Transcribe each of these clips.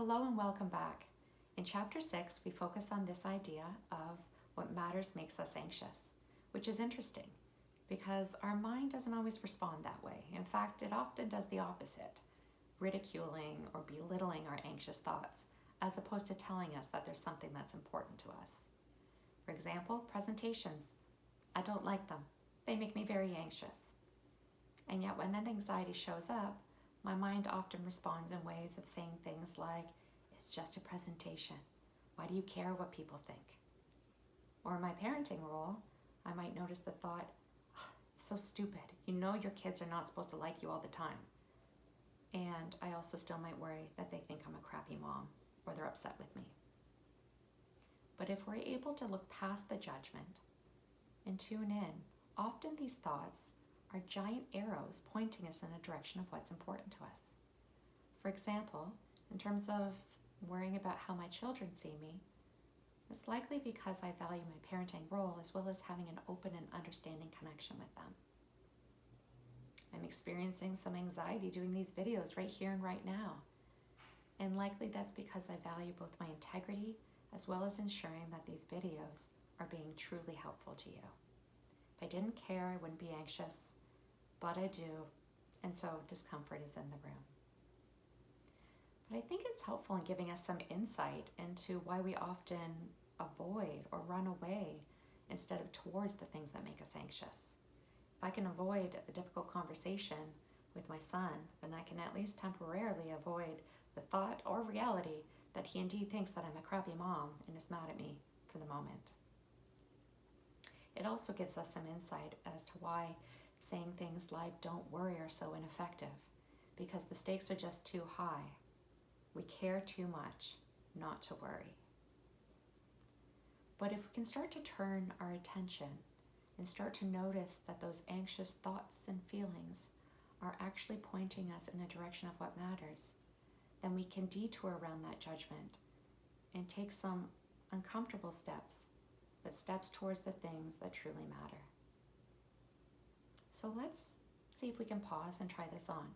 Hello and welcome back. In Chapter 6, we focus on this idea of what matters makes us anxious, which is interesting because our mind doesn't always respond that way. In fact, it often does the opposite, ridiculing or belittling our anxious thoughts, as opposed to telling us that there's something that's important to us. For example, presentations. I don't like them. They make me very anxious. And yet when that anxiety shows up, my mind often responds in ways of saying things like, it's just a presentation. Why do you care what people think? Or in my parenting role, I might notice the thought, oh, it's so stupid. You know your kids are not supposed to like you all the time. And I also still might worry that they think I'm a crappy mom or they're upset with me. But if we're able to look past the judgment and tune in, often these thoughts are giant arrows pointing us in a direction of what's important to us. For example, in terms of worrying about how my children see me, it's likely because I value my parenting role as well as having an open and understanding connection with them. I'm experiencing some anxiety doing these videos right here and right now. And likely that's because I value both my integrity as well as ensuring that these videos are being truly helpful to you. If I didn't care, I wouldn't be anxious, but I do, and so discomfort is in the room. But I think it's helpful in giving us some insight into why we often avoid or run away instead of towards the things that make us anxious. If I can avoid a difficult conversation with my son, then I can at least temporarily avoid the thought or reality that he indeed thinks that I'm a crappy mom and is mad at me for the moment. It also gives us some insight as to why saying things like don't worry are so ineffective, because the stakes are just too high. We care too much not to worry. But if we can start to turn our attention and start to notice that those anxious thoughts and feelings are actually pointing us in a direction of what matters, then we can detour around that judgment and take some uncomfortable steps, but steps towards the things that truly matter. So let's see if we can pause and try this on.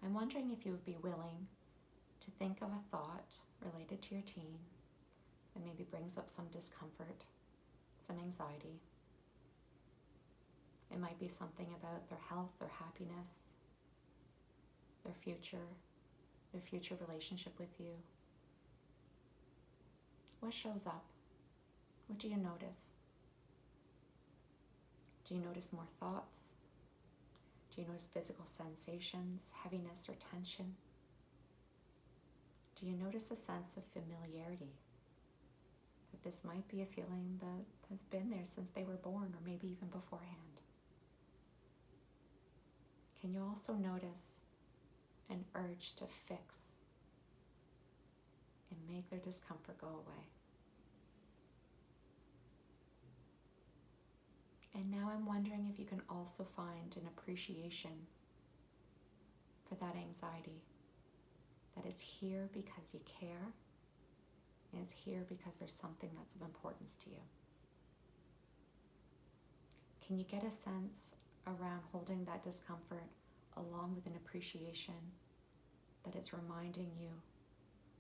I'm wondering if you would be willing to think of a thought related to your teen that maybe brings up some discomfort, some anxiety. It might be something about their health, their happiness, their future relationship with you. What shows up? What do you notice? Do you notice more thoughts? Do you notice physical sensations, heaviness or tension? Do you notice a sense of familiarity? That this might be a feeling that has been there since they were born or maybe even beforehand. Can you also notice an urge to fix and make their discomfort go away? And now I'm wondering if you can also find an appreciation for that anxiety, that it's here because you care, and it's here because there's something that's of importance to you. Can you get a sense around holding that discomfort along with an appreciation that it's reminding you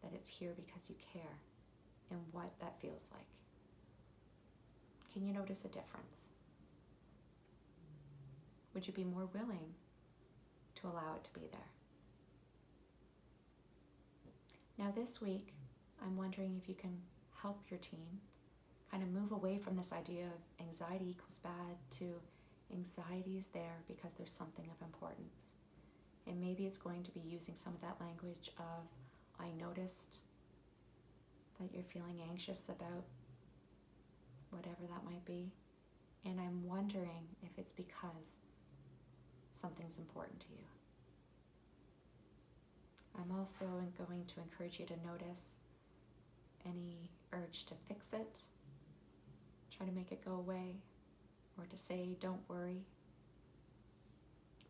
that it's here because you care and what that feels like? Can you notice a difference? Would you be more willing to allow it to be there? Now this week, I'm wondering if you can help your teen kind of move away from this idea of anxiety equals bad to anxiety is there because there's something of importance. And maybe it's going to be using some of that language of, I noticed that you're feeling anxious about whatever that might be. And I'm wondering if it's because something's important to you. I'm also going to encourage you to notice any urge to fix it, try to make it go away, or to say, don't worry.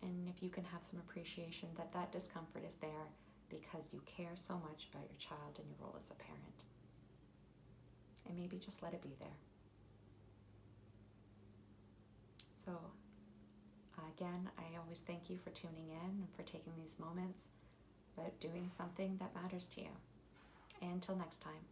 And if you can have some appreciation that that discomfort is there because you care so much about your child and your role as a parent. And maybe just let it be there. So again, I always thank you for tuning in and for taking these moments about doing something that matters to you. And until next time.